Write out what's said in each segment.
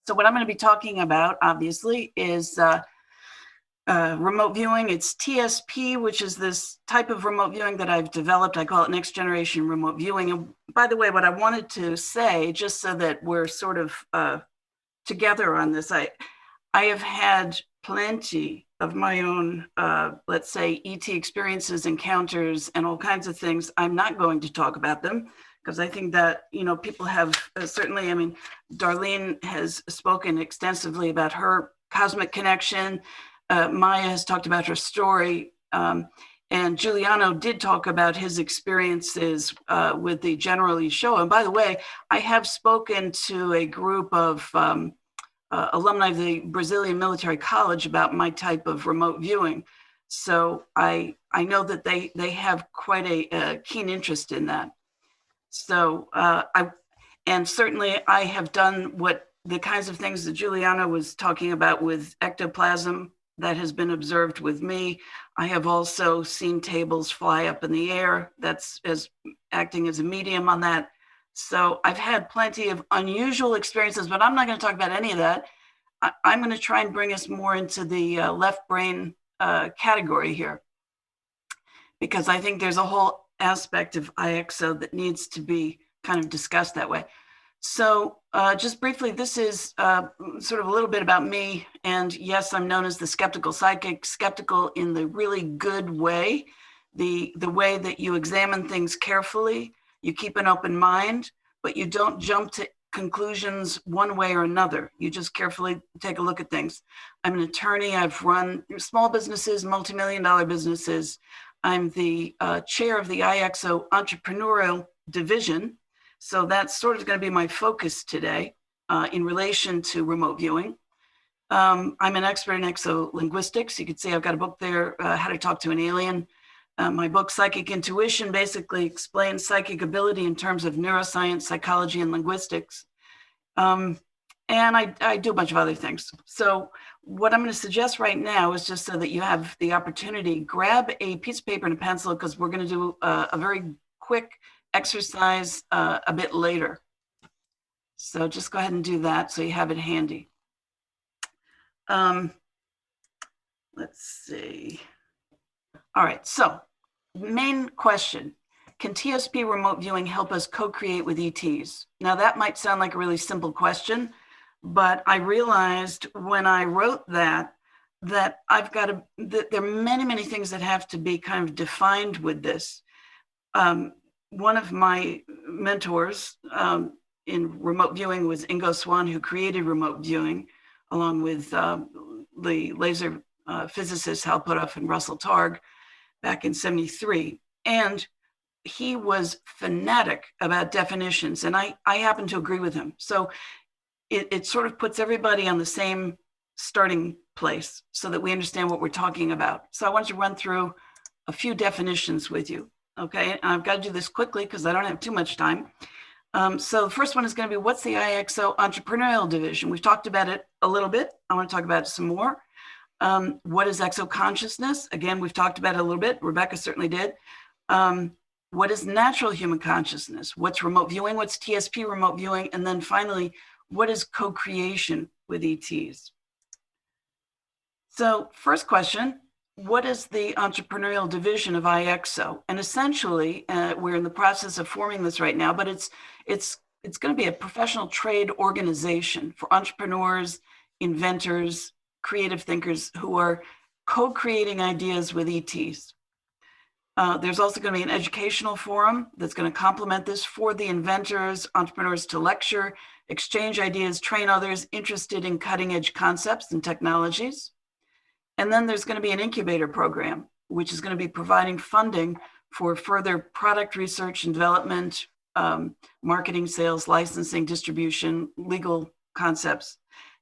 So what I'm going to be talking about, obviously, is remote viewing. It's TSP, which is this type of remote viewing that I've developed. I call it next generation remote viewing. And by the way, what I wanted to say, just so that we're sort of together on this, I have had plenty of my own, let's say, ET experiences, encounters, and all kinds of things. I'm not going to talk about them because I think that, you know, people have certainly, I mean, Darlene has spoken extensively about her cosmic connection. Maya has talked about her story. And Giuliano did talk about his experiences with the General show. And by the way, I have spoken to a group of alumni of the Brazilian Military College about my type of remote viewing. So I know that they have quite a keen interest in that. So and certainly I have done what the kinds of things that Giuliano was talking about with ectoplasm that has been observed with me. I have also seen tables fly up in the air. That's as acting as a medium on that. So I've had plenty of unusual experiences, but I'm not going to talk about any of that. I'm going to try and bring us more into the left brain category here, because I think there's a whole aspect of I-EXO that needs to be kind of discussed that way. So just briefly, this is sort of a little bit about me. And yes, I'm known as the skeptical psychic, skeptical in the really good way, the way that you examine things carefully, you keep an open mind, but you don't jump to conclusions one way or another. You just carefully take a look at things. I'm an attorney. I've run small businesses, multi-million-dollar businesses. I'm the chair of the I-EXO Entrepreneurial division. So that's sort of going to be my focus today in relation to remote viewing. I'm an expert in exolinguistics. You can see I've got a book there, How to Talk to an Alien. My book, Psychic Intuition, basically explains psychic ability in terms of neuroscience, psychology, and linguistics. And I do a bunch of other things. So what I'm going to suggest right now is just so that you have the opportunity, grab a piece of paper and a pencil, because we're going to do a very quick exercise a bit later. So just go ahead and do that so you have it handy. Let's see. All right, so main question, can TSP remote viewing help us co-create with ETs? Now that might sound like a really simple question, but I realized when I wrote that I've got to, that there are many, many things that have to be kind of defined with this. One of my mentors in remote viewing was Ingo Swann, who created remote viewing, along with the laser physicists Hal Puthoff and Russell Targ back in '73. And he was fanatic about definitions, and I happen to agree with him. So it sort of puts everybody on the same starting place so that we understand what we're talking about. So I want to run through a few definitions with you. Okay, and I've got to do this quickly because I don't have too much time. So the first one is going to be, what's the I-EXO Entrepreneurial division? We've talked about it a little bit. I want to talk about it some more. What is exoconsciousness? Again, we've talked about it a little bit. Rebecca certainly did. What is natural human consciousness? What's remote viewing? What's TSP remote viewing? And then finally, what is co-creation with ETs? So first question, what is the entrepreneurial division of I-EXO? And essentially, we're in the process of forming this right now, but it's going to be a professional trade organization for entrepreneurs, inventors, creative thinkers who are co-creating ideas with ETs. There's also going to be an educational forum that's going to complement this for the inventors, entrepreneurs to lecture, exchange ideas, train others interested in cutting-edge concepts and technologies. And then there's going to be an incubator program, which is going to be providing funding for further product research and development, marketing, sales, licensing, distribution, legal concepts.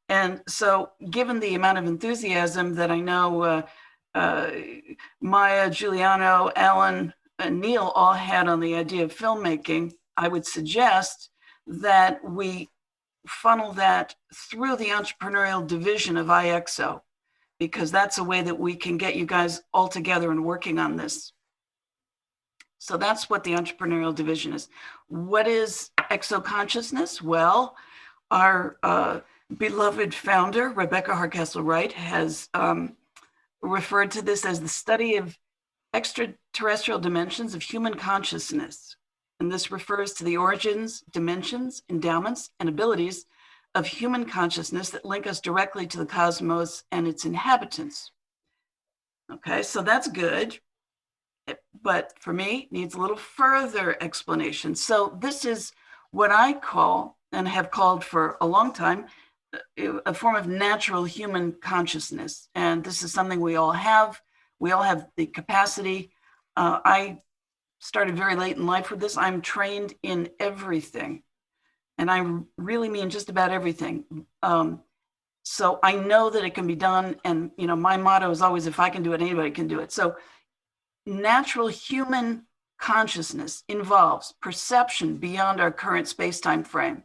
And so given the amount of enthusiasm that I know Maya, Giuliano, Alan, and Neil all had on the idea of filmmaking, I would suggest that we funnel that through the entrepreneurial division of I-EXO, because that's a way that we can get you guys all together and working on this. So that's what the entrepreneurial division is. What is exoconsciousness? Well, our beloved founder, Rebecca Hardcastle-Wright, has referred to this as the study of extraterrestrial dimensions of human consciousness. And this refers to the origins, dimensions, endowments, and abilities of human consciousness that link us directly to the cosmos and its inhabitants. Okay, so that's good. But for me, needs a little further explanation. So this is what I call, and have called for a long time, a form of natural human consciousness. And this is something we all have. We all have the capacity. I started very late in life with this. I'm trained in everything. And I really mean just about everything. So I know that it can be done. And, you know, my motto is always, if I can do it, anybody can do it. So natural human consciousness involves perception beyond our current space-time frame,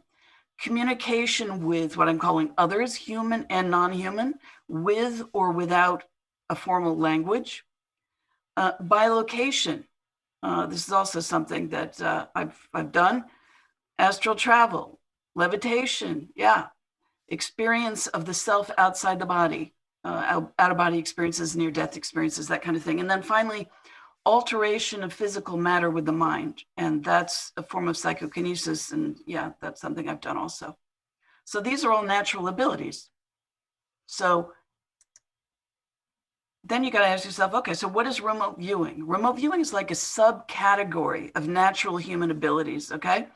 communication with what I'm calling others, human and non-human, with or without a formal language, bilocation. This is also something that I've done. Astral travel, levitation, yeah, experience of the self outside the body, out-of-body experiences, near-death experiences, that kind of thing. And then finally, alteration of physical matter with the mind. And that's a form of psychokinesis. And yeah, that's something I've done also. So these are all natural abilities. So then you got to ask yourself, okay, so what is remote viewing? Remote viewing is like a subcategory of natural human abilities, okay?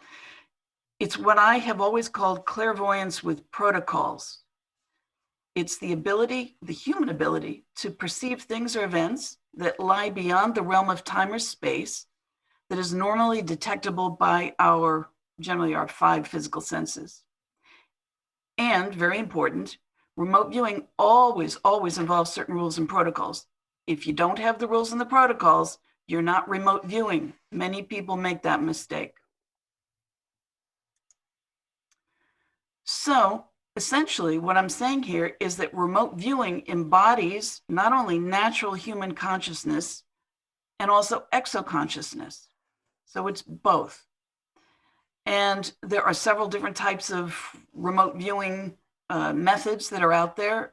It's what I have always called clairvoyance with protocols. It's the ability, the human ability, to perceive things or events that lie beyond the realm of time or space that is normally detectable by generally our 5 physical senses. And very important, remote viewing always involves certain rules and protocols. If you don't have the rules and the protocols, you're not remote viewing. Many people make that mistake. So essentially, what I'm saying here is that remote viewing embodies not only natural human consciousness and also exoconsciousness. So it's both. And there are several different types of remote viewing methods that are out there.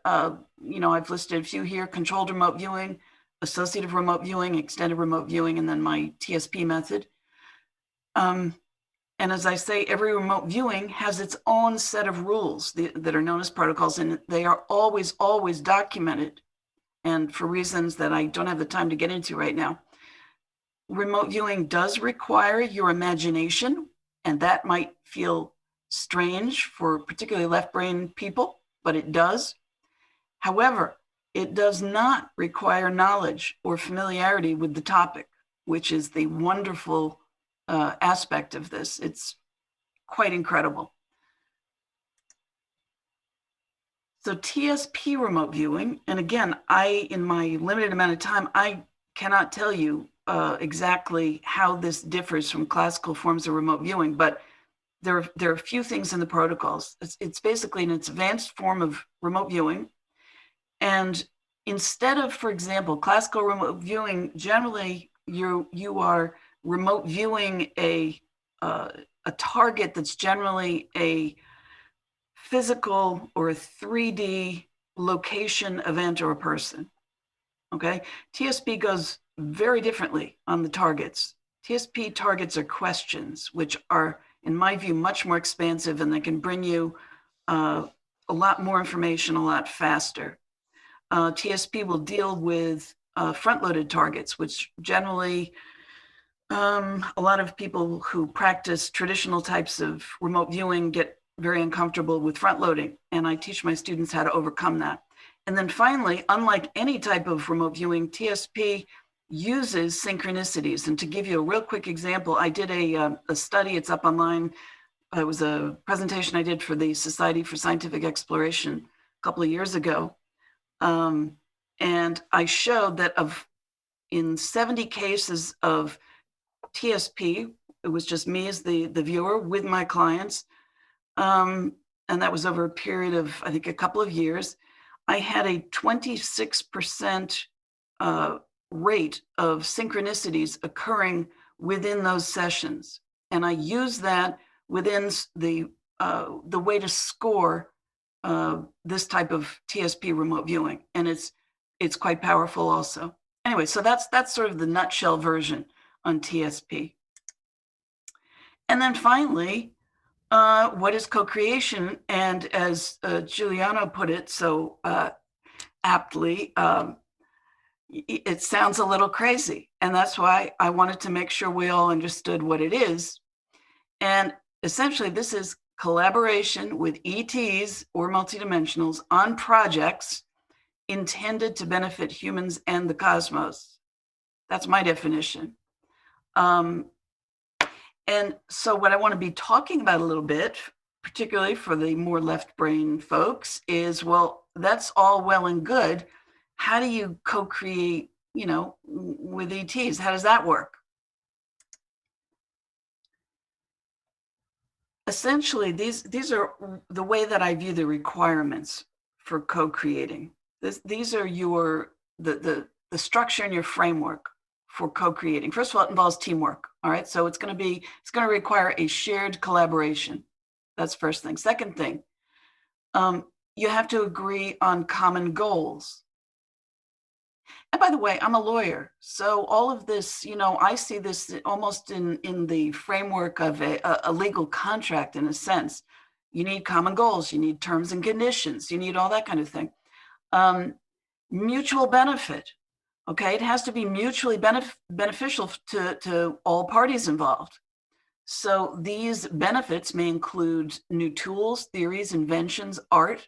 You know, I've listed a few here: controlled remote viewing, associative remote viewing, extended remote viewing, and then my TSP method. And as I say, every remote viewing has its own set of rules that are known as protocols, and they are always documented. And for reasons that I don't have the time to get into right now, remote viewing does require your imagination, and that might feel strange for particularly left brain people, but it does. However, it does not require knowledge or familiarity with the topic, which is the wonderful aspect of this. It's quite incredible. So TSP remote viewing, and again, in my limited amount of time, I cannot tell you exactly how this differs from classical forms of remote viewing, but there are a few things in the protocols. It's basically an advanced form of remote viewing. And instead of, for example, classical remote viewing, generally you are remote viewing a target that's generally a physical or a 3D location, event, or a person. Okay, TSP goes very differently on the targets. TSP targets are questions, which are, in my view, much more expansive, and they can bring you a lot more information a lot faster. TSP will deal with front-loaded targets, which generally a lot of people who practice traditional types of remote viewing get very uncomfortable with front-loading, and I teach my students how to overcome that. And then finally, unlike any type of remote viewing, TSP uses synchronicities. And to give you a real quick example, I did a study, it's up online. It was a presentation I did for the Society for Scientific Exploration a couple of years ago. And I showed that in 70 cases of TSP, it was just me as the viewer with my clients. And that was over a period of, I think, a couple of years. I had a 26% rate of synchronicities occurring within those sessions. And I used that within the way to score this type of TSP remote viewing, and it's quite powerful also. Anyway, so that's sort of the nutshell version on TSP. And then finally, what is co-creation? And as Giuliano put it so aptly, it sounds a little crazy. And that's why I wanted to make sure we all understood what it is. And essentially, this is collaboration with ETs or multidimensionals on projects intended to benefit humans and the cosmos. That's my definition. And so what I want to be talking about a little bit, particularly for the more left brain folks, is, well, that's all well and good. How do you co-create, with ETs? How does that work? Essentially, these are the way that I view the requirements for co-creating. These are the structure and your framework for co-creating. First of all, it involves teamwork. All right, so it's going to require a shared collaboration. That's first thing. Second thing, you have to agree on common goals. And by the way, I'm a lawyer, so all of this, I see this almost in the framework of a legal contract, in a sense. You need common goals, you need terms and conditions, you need all that kind of thing. Mutual benefit. Okay, it has to be mutually beneficial to all parties involved. So these benefits may include new tools, theories, inventions, art.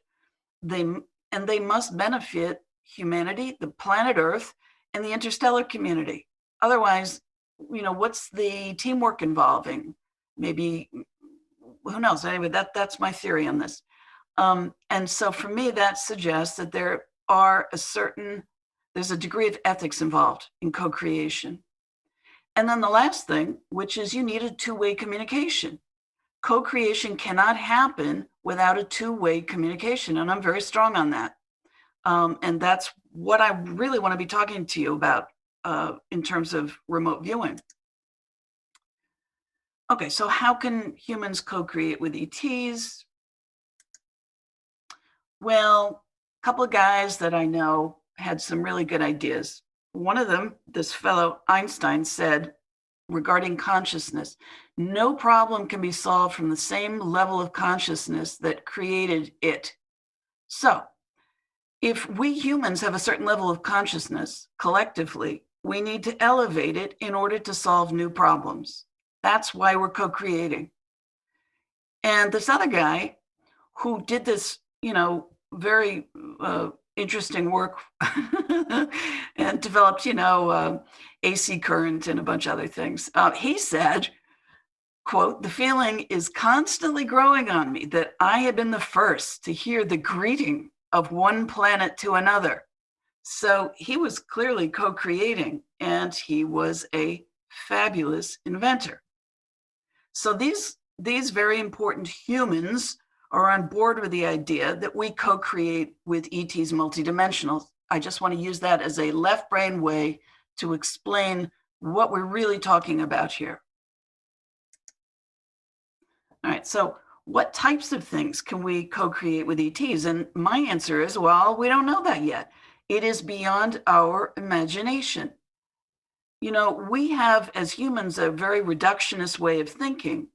They must benefit humanity, the planet Earth, and the interstellar community. Otherwise, what's the teamwork involving? Maybe, who knows? Anyway, that's my theory on this. And so for me, that suggests that there's a degree of ethics involved in co-creation. And then the last thing, which is you need a two-way communication. Co-creation cannot happen without a two-way communication, and I'm very strong on that. And that's what I really want to be talking to you about in terms of remote viewing. Okay, so how can humans co-create with ETs? Well, a couple of guys that I know had some really good ideas. One of them, this fellow Einstein, said regarding consciousness, no problem can be solved from the same level of consciousness that created it. So if we humans have a certain level of consciousness collectively, we need to elevate it in order to solve new problems. That's why we're co-creating. And this other guy who did this, very interesting work and developed, AC current and a bunch of other things. He said, quote, "The feeling is constantly growing on me that I have been the first to hear the greeting of one planet to another." So he was clearly co-creating, and he was a fabulous inventor. So these very important humans are on board with the idea that we co-create with ETs multidimensional. I just want to use that as a left brain way to explain what we're really talking about here. All right, so what types of things can we co-create with ETs? And my answer is, well, we don't know that yet. It is beyond our imagination. We have, as humans, a very reductionist way of thinking.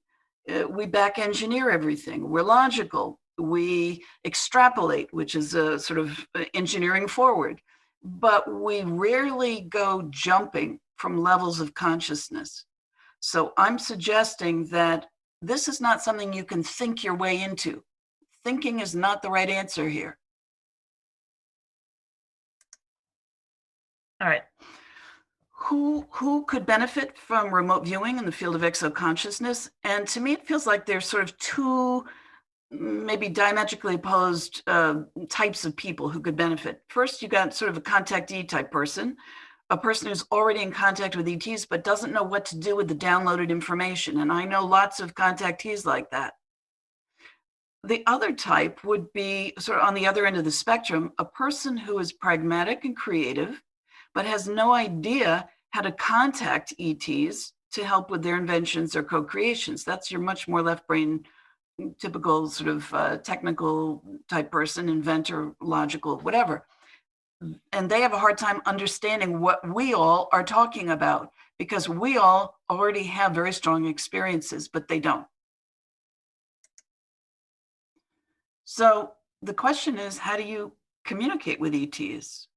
We back engineer everything. We're logical. We extrapolate, which is a sort of engineering forward. But we rarely go jumping from levels of consciousness. So I'm suggesting that this is not something you can think your way into. Thinking is not the right answer here. All right. Who could benefit from remote viewing in the field of exoconsciousness? And to me, it feels like there's sort of two maybe diametrically opposed types of people who could benefit. First, you got sort of a contactee type person, a person who's already in contact with ETs but doesn't know what to do with the downloaded information. And I know lots of contactees like that. The other type would be sort of on the other end of the spectrum, a person who is pragmatic and creative, but has no idea how to contact ETs to help with their inventions or co-creations. That's your much more left brain typical sort of technical type person, inventor, logical, whatever. And they have a hard time understanding what we all are talking about because we all already have very strong experiences, but they don't. So the question is, how do you communicate with ETs?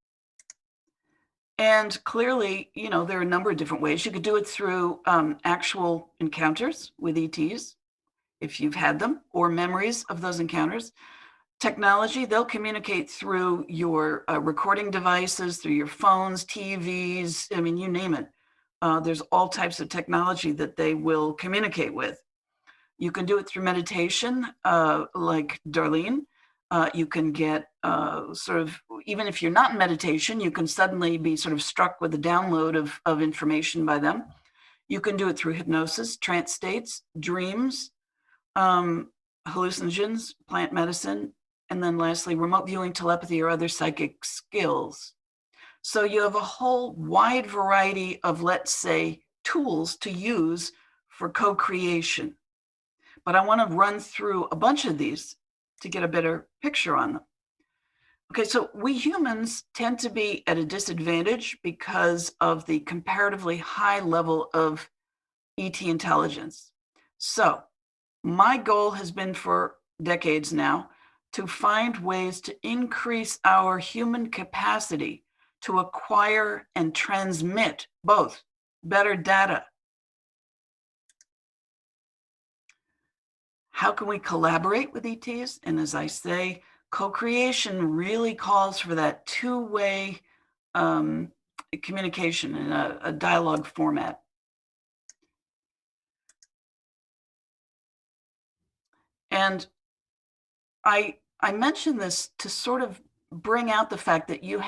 And clearly, you know, there are a number of different ways. You could do it through actual encounters with ETs, if you've had them, or memories of those encounters. Technology, they'll communicate through your recording devices, through your phones, TVs, I mean, you name it. There's all types of technology that they will communicate with. You can do it through meditation, like Darlene. You can get sort of, even if you're not in meditation, you can suddenly be sort of struck with a download of information by them. You can do it through hypnosis, trance states, dreams, hallucinogens, plant medicine, and then lastly, remote viewing, telepathy, or other psychic skills. So you have a whole wide variety of, let's say, tools to use for co-creation. But I want to run through a bunch of these to get a better picture on them. Okay, so we humans tend to be at a disadvantage because of the comparatively high level of ET intelligence. So my goal has been for decades now to find ways to increase our human capacity to acquire and transmit both better data. How can we collaborate with ETs? And as I say, co-creation really calls for that two-way communication in a dialogue format. And I mention this to sort of bring out the fact that you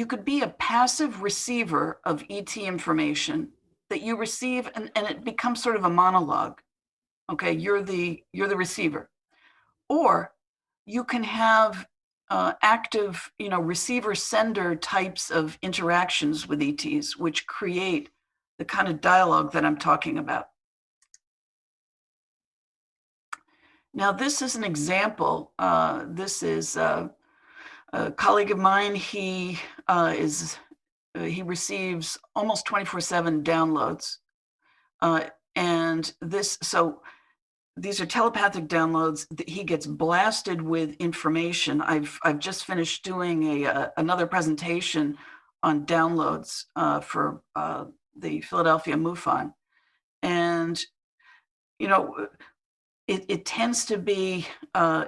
could be a passive receiver of ET information that you receive, and it becomes sort of a monologue. Okay, you're the receiver. Or you can have active, you know, receiver-sender types of interactions with ETs, which create the kind of dialogue that I'm talking about. Now, this is an example. This is a colleague of mine. He receives almost 24/7 downloads, and these are telepathic downloads. He gets blasted with information. I've just finished doing another presentation on downloads for the Philadelphia MUFON, and you know, it tends to be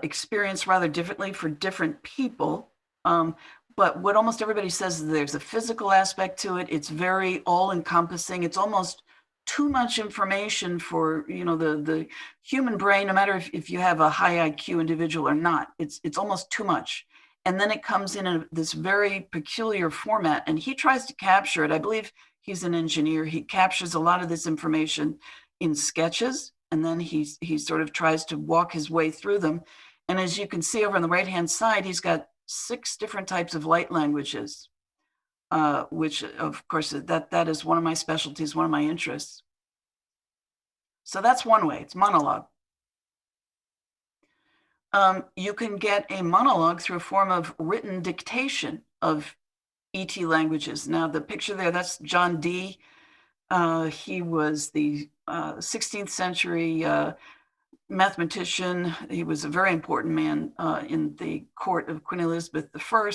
experienced rather differently for different people. But what almost everybody says is there's a physical aspect to it. It's very all-encompassing. It's almost too much information for, you know, the human brain, no matter if you have a high IQ individual or not. It's almost too much. And then it comes in this very peculiar format, and he tries to capture it. I believe he's an engineer. He captures a lot of this information in sketches, and then he sort of tries to walk his way through them. And as you can see over on the right-hand side, he's got 6 different types of light languages, which of course, that is one of my specialties, one of my interests. So that's one way, it's monologue. You can get a monologue through a form of written dictation of ET languages. Now the picture there, that's John Dee. He was the 16th century mathematician. He was a very important man in the court of Queen Elizabeth I.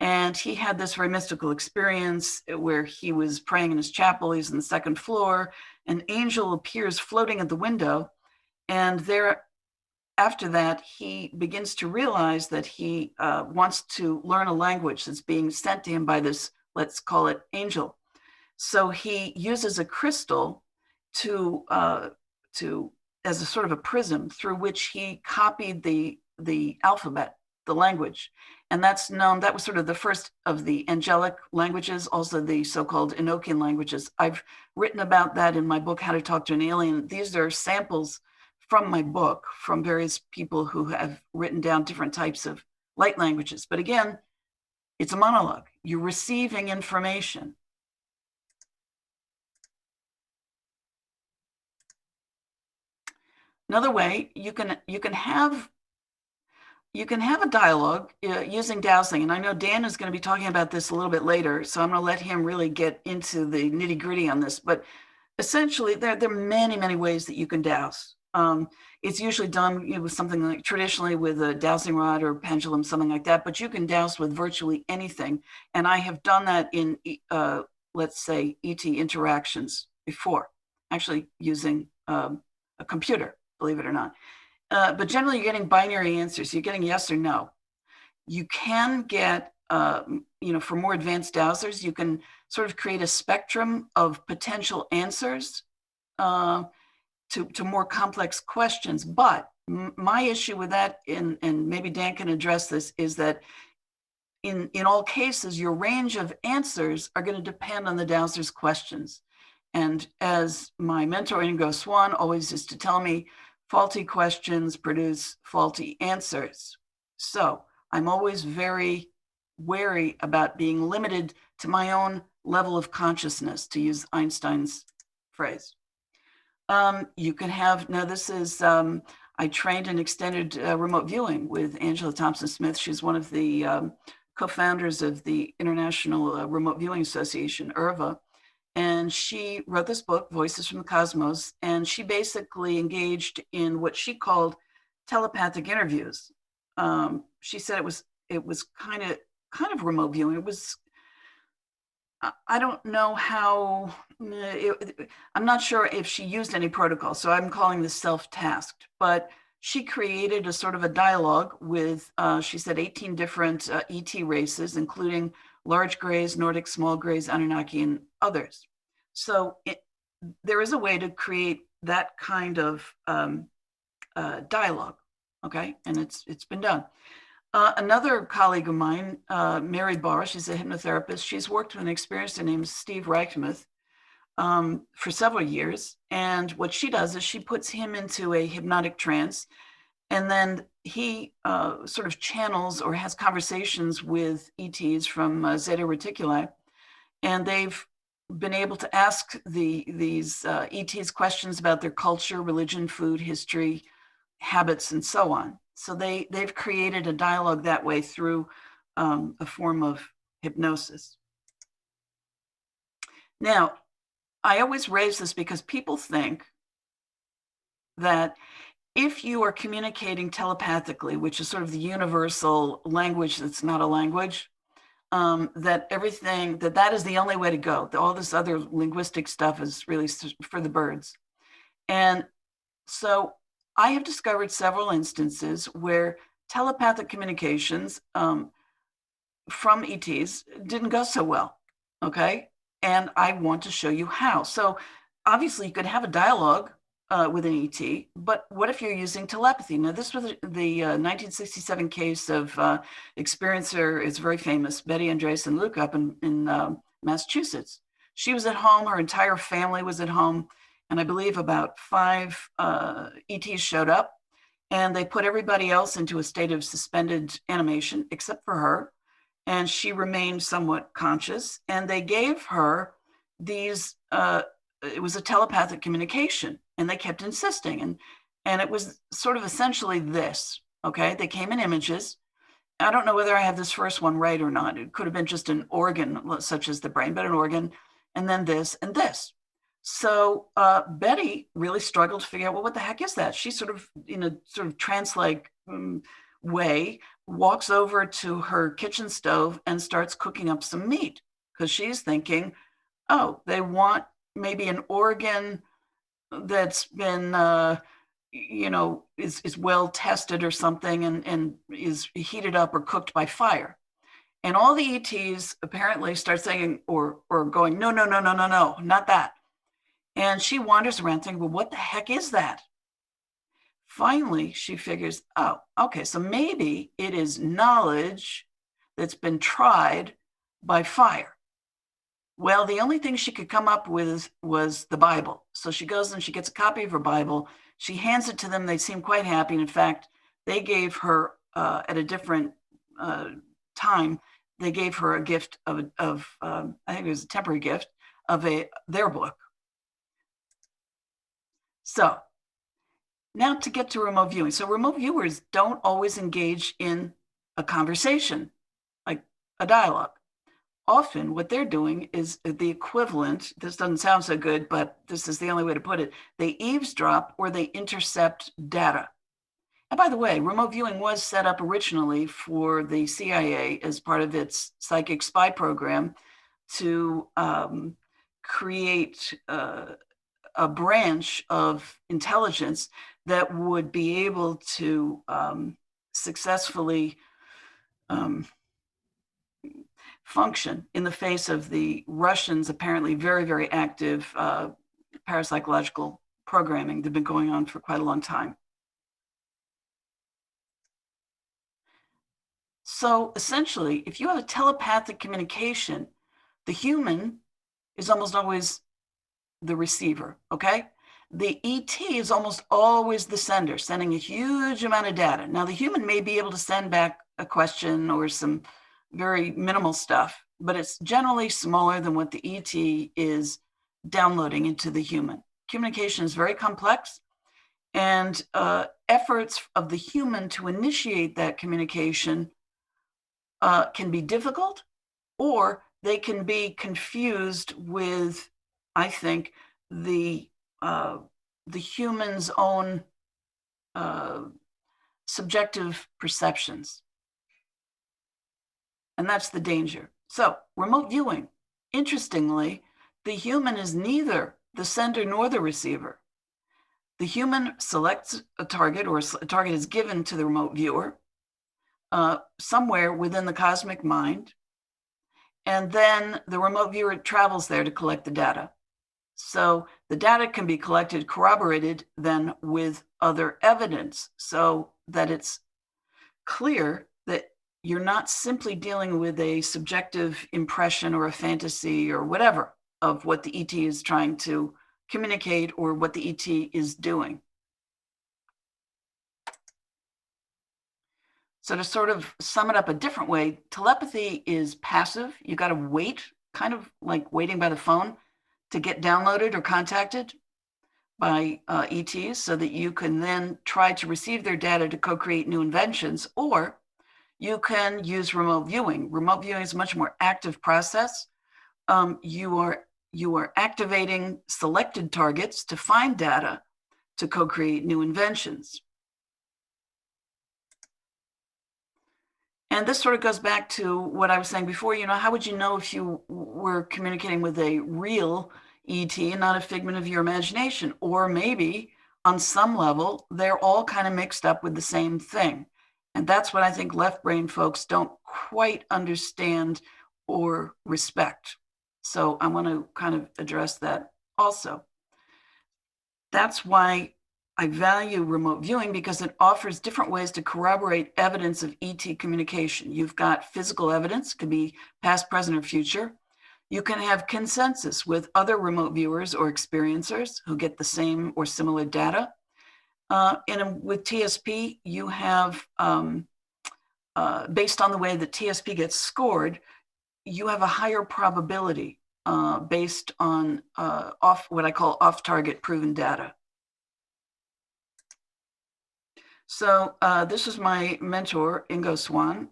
And he had this very mystical experience where he was praying in his chapel. He's on the 2nd floor. An angel appears floating at the window. And there, after that, he begins to realize that he wants to learn a language that's being sent to him by this, let's call it, angel. So he uses a crystal to as a sort of a prism through which he copied the alphabet, the language. And that's known, that was sort of the first of the angelic languages, also the so-called Enochian languages. I've written about that in my book, How to Talk to an Alien. These are samples from my book, from various people who have written down different types of light languages. But again, it's a monologue. You're receiving information. Another way you can have a dialogue using dowsing, and I know Dan is going to be talking about this a little bit later, so I'm going to let him really get into the nitty gritty on this. But essentially, there are many ways that you can douse. It's usually done with something like traditionally with a dowsing rod or pendulum, something like that. But you can douse with virtually anything, and I have done that in let's say ET interactions before, actually using a computer, believe it or not. But generally, you're getting binary answers. You're getting yes or no. You can get, for more advanced dowsers, you can sort of create a spectrum of potential answers to more complex questions. But my issue with that, and maybe Dan can address this, is that in all cases, your range of answers are going to depend on the dowser's questions. And as my mentor, Ingo Swan, always used to tell me, faulty questions produce faulty answers. So I'm always very wary about being limited to my own level of consciousness, to use Einstein's phrase. You can have, now this is, I trained in extended remote viewing with Angela Thompson-Smith. She's one of the co-founders of the International Remote Viewing Association, IRVA. And she wrote this book, Voices from the Cosmos, and she basically engaged in what she called telepathic interviews. She said it was kind of remote viewing. It was, I don't know how, I'm not sure if she used any protocol, so I'm calling this self-tasked, but she created a sort of a dialogue with, she said, 18 different ET races, including large grays, Nordic small grays, Anunnaki, and others. So there is a way to create that kind of dialogue, okay? And it's been done. Another colleague of mine, Mary Barr, she's a hypnotherapist. She's worked with an experienced named Steve Reichmuth for several years. And what she does is she puts him into a hypnotic trance, and then he sort of channels or has conversations with ETs from Zeta Reticuli, and they've been able to ask these ETs questions about their culture, religion, food, history, habits, and so on. So they've created a dialogue that way through a form of hypnosis. Now, I always raise this because people think that if you are communicating telepathically, which is sort of the universal language that's not a language, that everything, that is the only way to go. All this other linguistic stuff is really for the birds. And so I have discovered several instances where telepathic communications from ETs didn't go so well, okay? And I want to show you how. So obviously you could have a dialogue with an ET, but what if you're using telepathy? Now, this was the 1967 case of experiencer, it's very famous, Betty Andreessen Luke up in Massachusetts. She was at home, her entire family was at home, and I believe about 5 ETs showed up, and they put everybody else into a state of suspended animation except for her, and she remained somewhat conscious, and they gave her these, it was a telepathic communication, and they kept insisting, and it was sort of essentially this, okay? They came in images. I don't know whether I have this first one right or not. It could have been just an organ, such as the brain, but an organ, and then this and this. So Betty really struggled to figure out, well, what the heck is that? She sort of, in a sort of trance-like way, walks over to her kitchen stove and starts cooking up some meat, because she's thinking, oh, they want maybe an organ that's been, is well tested or something, and is heated up or cooked by fire. And all the ETs apparently start saying, or going, no, not that. And she wanders around thinking, well, what the heck is that? Finally, she figures, oh, okay, so maybe it is knowledge that's been tried by fire. Well, the only thing she could come up with was the Bible. So she goes and she gets a copy of her Bible. She hands it to them. They seem quite happy. And in fact, they gave her, at a different time, they gave her a gift of I think it was a temporary gift of their book. So Now to get to remote viewing. So remote viewers don't always engage in a conversation, like a dialogue. Often what they're doing is the equivalent, this doesn't sound so good, but this is the only way to put it. They eavesdrop or they intercept data. And by the way, remote viewing was set up originally for the CIA as part of its psychic spy program to create a branch of intelligence that would be able to successfully function in the face of the Russians' apparently very, very active parapsychological programming that had been going on for quite a long time. So essentially, if you have a telepathic communication, the human is almost always the receiver, okay? The ET is almost always the sender, sending a huge amount of data. Now, the human may be able to send back a question or some very minimal stuff, but it's generally smaller than what the ET is downloading into the human. Communication is very complex, and efforts of the human to initiate that communication can be difficult, or they can be confused with, I think, the human's own subjective perceptions. And that's the danger. So remote viewing, interestingly, the human is neither the sender nor the receiver. The human selects a target, or a target is given to the remote viewer somewhere within the cosmic mind, and then the remote viewer travels there to collect the data. So the data can be collected, corroborated then with other evidence, so that it's clear that you're not simply dealing with a subjective impression or a fantasy or whatever of what the ET is trying to communicate or what the ET is doing. So to sort of sum it up a different way, telepathy is passive. You got to wait, kind of like waiting by the phone to get downloaded or contacted by ETs, so that you can then try to receive their data to co-create new inventions, or you can use remote viewing. Remote viewing is a much more active process. You are activating selected targets to find data to co-create new inventions. And this sort of goes back to what I was saying before. How would you know if you were communicating with a real ET and not a figment of your imagination? Or maybe on some level, they're all kind of mixed up with the same thing. And that's what I think left brain folks don't quite understand or respect. So I want to kind of address that also. That's why I value remote viewing, because it offers different ways to corroborate evidence of ET communication. You've got physical evidence, could be past, present, or future. You can have consensus with other remote viewers or experiencers who get the same or similar data. And with TSP, you have, based on the way that TSP gets scored, you have a higher probability based on what I call off-target proven data. So this is my mentor, Ingo Swan.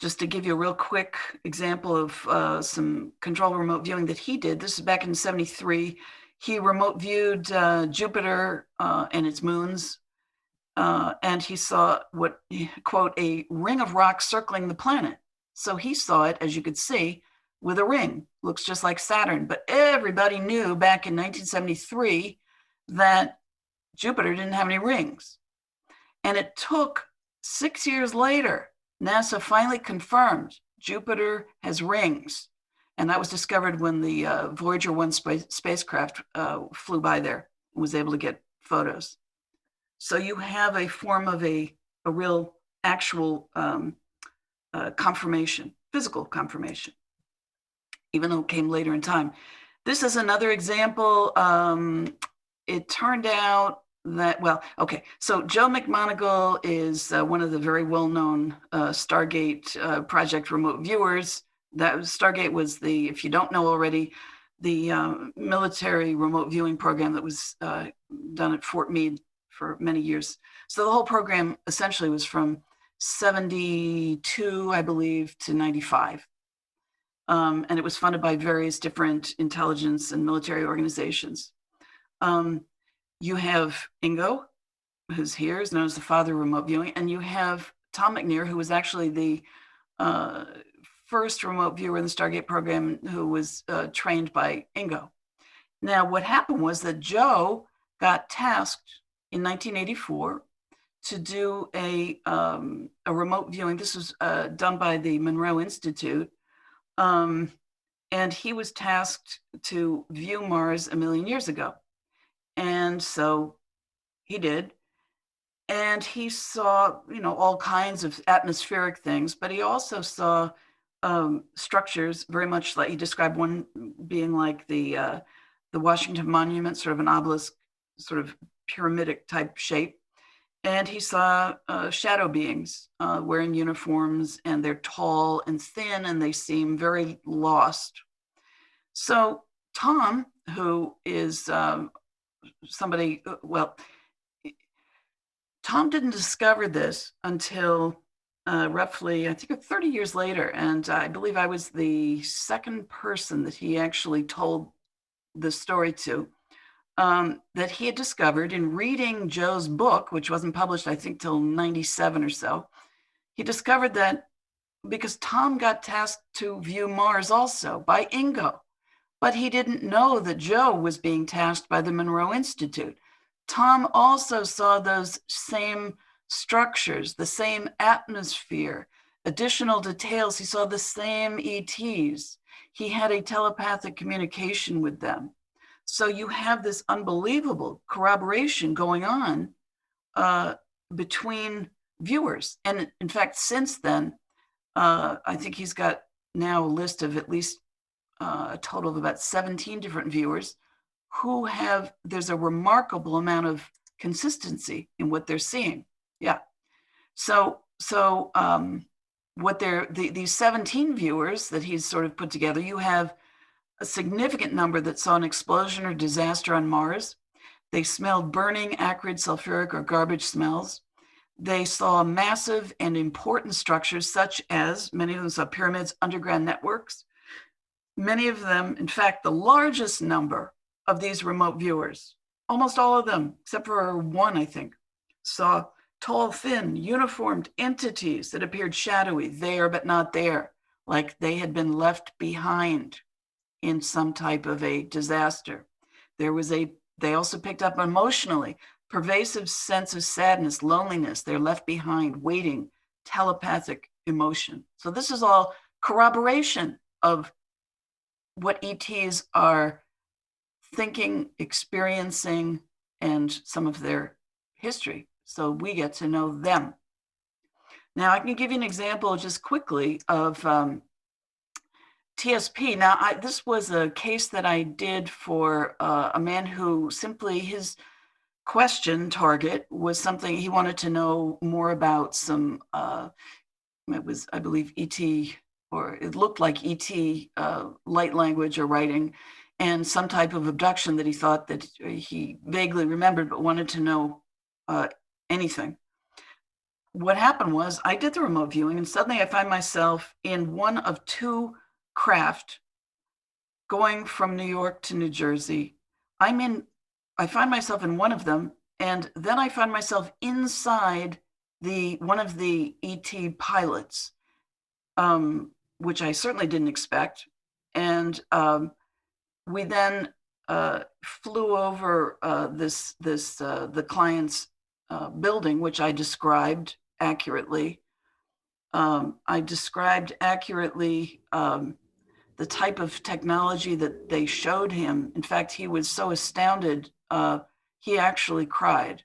Just to give you a real quick example of some control remote viewing that he did. This is back in '73. He remote viewed Jupiter and its moons, and he saw what, quote, a ring of rocks circling the planet. So he saw it, as you could see, with a ring. Looks just like Saturn. But everybody knew back in 1973 that Jupiter didn't have any rings. And it took 6 years later, NASA finally confirmed Jupiter has rings. And that was discovered when the Voyager 1 spacecraft flew by there and was able to get photos. So you have a form of a real actual confirmation, physical confirmation, even though it came later in time. This is another example. It turned out that, well, okay, so Joe McMoneagle is one of the very well-known Stargate project remote viewers. That Stargate was the, if you don't know already, the military remote viewing program that was done at Fort Meade for many years. So the whole program essentially was from 72, I believe, to 95. And it was funded by various different intelligence and military organizations. You have Ingo, who's here, is known as the father of remote viewing, and you have Tom McNear, who was actually the first remote viewer in the Stargate program who was trained by Ingo. Now, what happened was that Joe got tasked in 1984 to do a remote viewing. This was done by the Monroe Institute. And he was tasked to view Mars a million years ago. And so he did. And he saw, all kinds of atmospheric things, but he also saw structures very much like, he described one being like the Washington Monument, sort of an obelisk, sort of pyramidic type shape. And he saw shadow beings wearing uniforms, and they're tall and thin, and they seem very lost. So Tom, who is somebody, Tom didn't discover this until roughly, I think, 30 years later. And I believe I was the second person that he actually told the story to, that he had discovered in reading Joe's book, which wasn't published, I think, till 97 or so. He discovered that because Tom got tasked to view Mars also by Ingo, but he didn't know that Joe was being tasked by the Monroe Institute. Tom also saw those same structures, the same atmosphere, additional details. He saw the same ETs. He had a telepathic communication with them. So you have this unbelievable corroboration going on between viewers. And in fact, since then, I think he's got now a list of at least a total of about 17 different viewers who have, there's a remarkable amount of consistency in what they're seeing. Yeah. So what these 17 viewers that he's sort of put together, you have a significant number that saw an explosion or disaster on Mars. They smelled burning, acrid, sulfuric, or garbage smells. They saw massive and important structures, such as many of them saw pyramids, underground networks. Many of them, in fact, the largest number of these remote viewers, almost all of them, except for one, I think, saw tall, thin, uniformed entities that appeared shadowy, there but not there, like they had been left behind in some type of a disaster. They also picked up emotionally, pervasive sense of sadness, loneliness, they're left behind, waiting, telepathic emotion. So this is all corroboration of what ETs are thinking, experiencing, and some of their history. So we get to know them. Now, I can give you an example just quickly of TSP. Now, this was a case that I did for a man who simply, his question target was something he wanted to know more about some, it was, I believe, ET, or it looked like ET light language or writing, and some type of abduction that he thought that he vaguely remembered, but wanted to know anything. What happened was I did the remote viewing, and suddenly I find myself in one of two craft going from New York to New Jersey. I find myself in one of them, and then I find myself inside one of the ET pilots, which I certainly didn't expect. And we then flew over the client's building, which I described accurately. I described accurately the type of technology that they showed him. In fact, he was so astounded, he actually cried,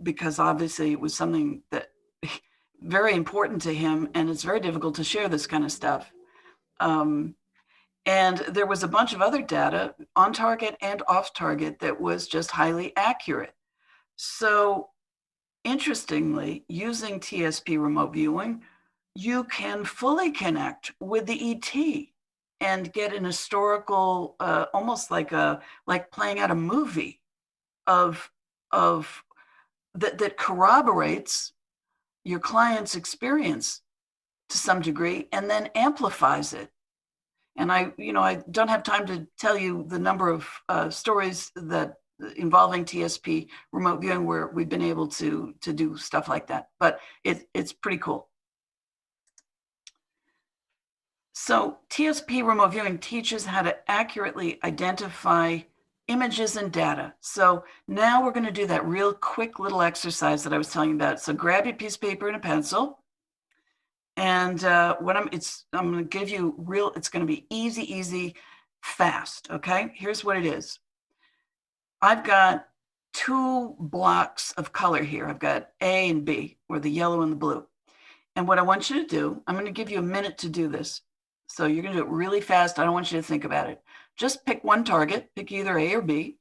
because obviously it was something that very important to him, and it's very difficult to share this kind of stuff. And there was a bunch of other data on target and off target that was just highly accurate. So interestingly, using TSP remote viewing, you can fully connect with the ET and get an historical, almost like playing out a movie of of that corroborates your client's experience to some degree and then amplifies it. And I don't have time to tell you the number of stories that involving TSP remote viewing where we've been able to do stuff like that, but it's pretty cool. So TSP remote viewing teaches how to accurately identify images and data. So now we're going to do that real quick little exercise that I was telling you about. So grab your piece of paper and a pencil. And I'm going to give you it's going to be easy, fast. Okay, here's what it is. I've got 2 blocks of color here. I've got A and B, or the yellow and the blue. And what I want you to do, I'm going to give you a minute to do this. So you're going to do it really fast. I don't want you to think about it. Just pick one target, pick either A or B.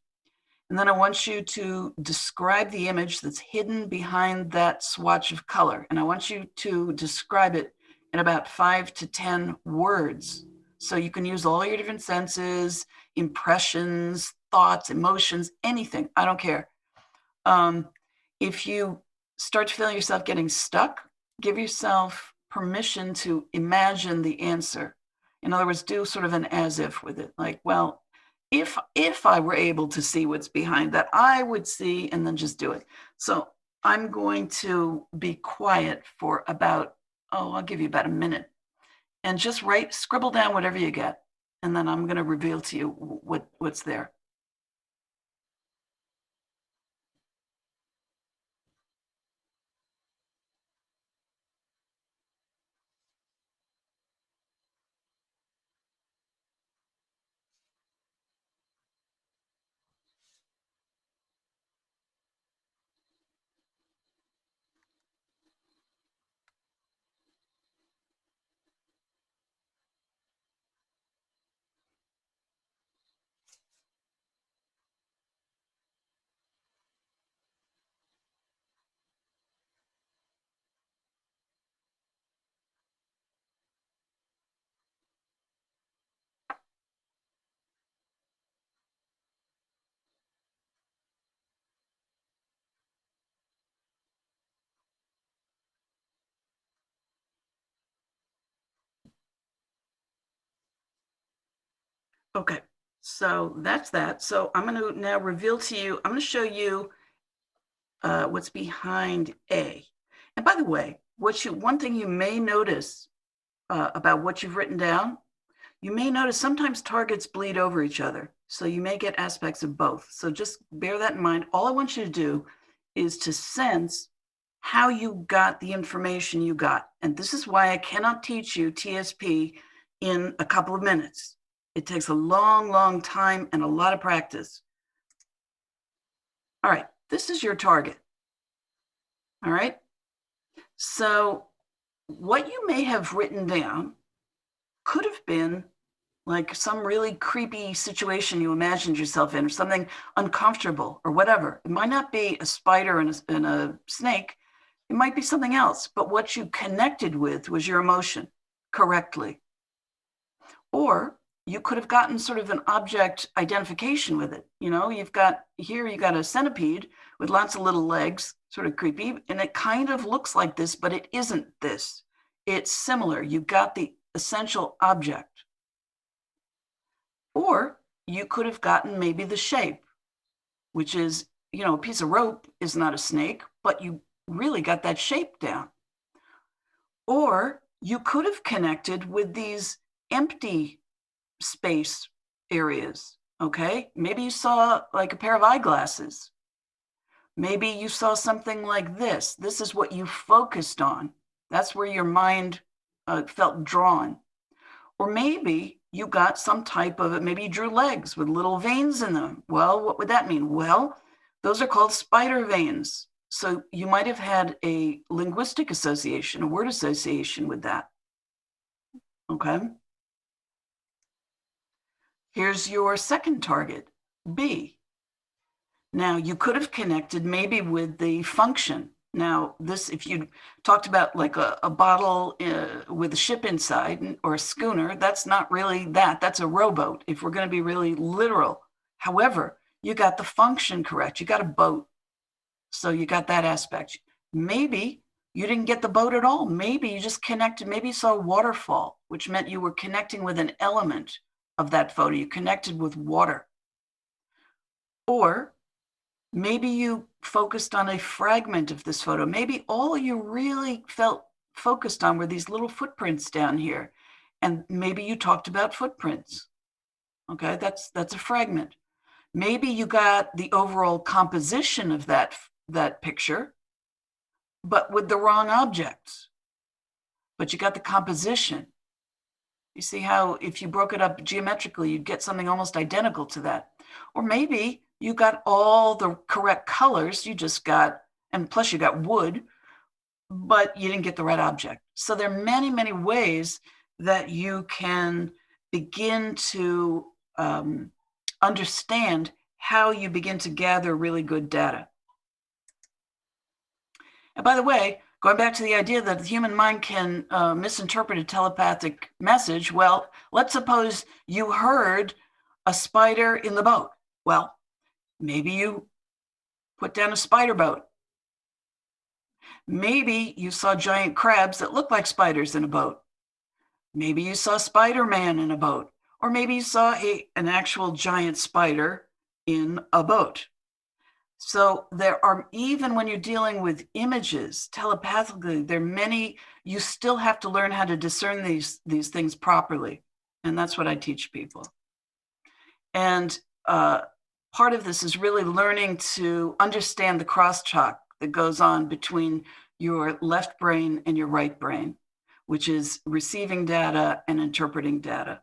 And then I want you to describe the image that's hidden behind that swatch of color. And I want you to describe it in about 5 to 10 words. So you can use all your different senses, impressions, thoughts, emotions, anything. I don't care. If you start to feel yourself getting stuck, give yourself permission to imagine the answer. In other words, do sort of an as if with it. Like, well, if I were able to see what's behind that, I would see, and then just do it. So I'm going to be quiet for about, I'll give you about a minute. And just scribble down whatever you get. And then I'm going to reveal to you what's there. Okay, so that's that. So I'm going to now reveal to you, I'm going to show you what's behind A. And by the way, one thing you may notice about what you've written down, you may notice sometimes targets bleed over each other. So you may get aspects of both. So just bear that in mind. All I want you to do is to sense how you got the information you got. And this is why I cannot teach you TSP in a couple of minutes. It takes a long time and a lot of practice. All right, this is your target. All right. So what you may have written down could have been like some really creepy situation you imagined yourself in, or something uncomfortable or whatever. It might not be a spider and a snake. It might be something else, but what you connected with was your emotion correctly. Or you could have gotten sort of an object identification with it. You know, you got a centipede with lots of little legs, sort of creepy, and it kind of looks like this, but it isn't this. It's similar. You got the essential object. Or you could have gotten maybe the shape, which is, a piece of rope is not a snake, but you really got that shape down. Or you could have connected with these empty space areas, okay? Maybe you saw like a pair of eyeglasses. Maybe you saw something like this. This is what you focused on. That's where your mind felt drawn. Or maybe you got some type of it. Maybe you drew legs with little veins in them. Well, what would that mean? Well, those are called spider veins. So you might have had a linguistic association, a word association with that. Okay. Here's your second target, B. Now, you could have connected maybe with the function. Now, if you talked about like a bottle with a ship inside or a schooner, that's not really that. That's a rowboat, if we're going to be really literal. However, you got the function correct. You got a boat. So you got that aspect. Maybe you didn't get the boat at all. Maybe you just connected. Maybe you saw a waterfall, which meant you were connecting with an element of that photo. You connected with water. Or maybe you focused on a fragment of this photo. Maybe all you really felt focused on were these little footprints down here. And maybe you talked about footprints. Okay, that's a fragment. Maybe you got the overall composition of that picture, but with the wrong objects. But you got the composition. You see how if you broke it up geometrically, you'd get something almost identical to that. Or maybe you got all the correct colors, you just got, and plus you got wood, but you didn't get the right object. So there are many, many ways that you can begin to understand how you begin to gather really good data. And by the way, going back to the idea that the human mind can misinterpret a telepathic message, well, let's suppose you heard a spider in the boat. Well, maybe you put down a spider boat. Maybe you saw giant crabs that look like spiders in a boat. Maybe you saw Spider-Man in a boat. Or maybe you saw an actual giant spider in a boat. So there are, even when you're dealing with images telepathically, there are many, you still have to learn how to discern these things properly. And that's what I teach people. And part of this is really learning to understand the crosstalk that goes on between your left brain and your right brain, which is receiving data and interpreting data.